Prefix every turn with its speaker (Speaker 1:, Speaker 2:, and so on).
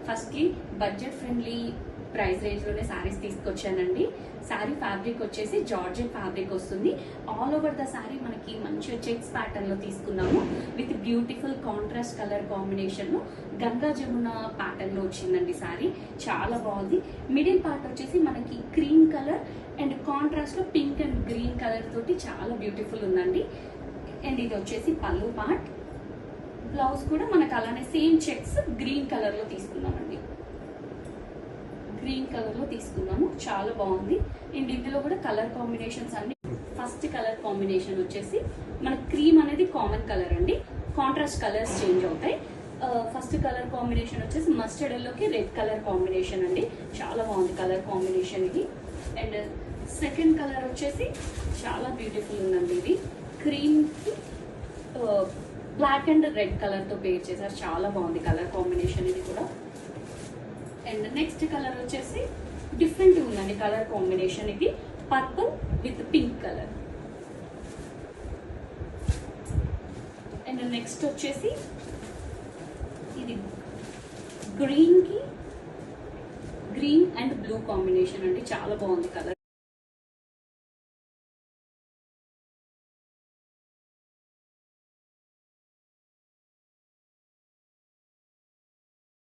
Speaker 1: First కి budget friendly price range లోనే సారీస్ తీసుకొచ్చానండి. సారీ ఫ్యాబ్రిక్ వచ్చేసి జార్జెట్ ఫ్యాబ్రిక్ వస్తుంది. ఆల్ ఓవర్ ద సారీ మనకి మంచిగా చెక్స్ ప్యాటర్న్ లో తీసుకున్నాము. With beautiful contrast colour combination లో గంగా జమున ప్యాటర్న్ లో వచ్చిందండి సారీ. చాలా బాగుంది. మిడిల్ పార్ట్ వచ్చేసి మనకి క్రీమ్ కలర్ అండ్ కాంట్రాస్ట్ లో పింక్ అండ్ గ్రీన్ కలర్ తోటి చాలా బ్యూటిఫుల్ ఉందండి. అండ్ ఇది వచ్చేసి పళ్ళు పార్ట్. బ్లౌజ్ కూడా మనకు అలానే సేమ్ చెక్స్ గ్రీన్ కలర్ లో తీసుకున్నామండి. గ్రీన్ కలర్ లో తీసుకున్నాము. చాలా బాగుంది. అండ్ ఇందులో కూడా కలర్ కాంబినేషన్స్ అన్ని. ఫస్ట్ కలర్ కాంబినేషన్ వచ్చేసి మన క్రీమ్ అనేది కామన్ కలర్ అండి. కాంట్రాస్ట్ కలర్స్ చేంజ్ అవుతాయి. ఫస్ట్ కలర్ కాంబినేషన్ వచ్చేసి మస్టర్డ్ ఎల్లోకి రెడ్ కలర్ కాంబినేషన్ అండి. చాలా బాగుంది కలర్ కాంబినేషన్ ఇది. అండ్ సెకండ్ కలర్ వచ్చేసి చాలా బ్యూటిఫుల్ ఉందండి. ఇది క్రీమ్ కి బ్లాక్ అండ్ రెడ్ కలర్ తో పేర్ చేశారు. చాలా బాగుంది కలర్ కాంబినేషన్ ఇది కూడా. అండ్ నెక్స్ట్ కలర్ వచ్చేసి డిఫరెంట్ ఉందండి కలర్ కాంబినేషన్. ఇది purple with pink colour. And next వచ్చేసి ఇది గ్రీన్ కి గ్రీన్ అండ్ బ్లూ కాంబినేషన్ అండి. చాలా బాగుంది కలర్.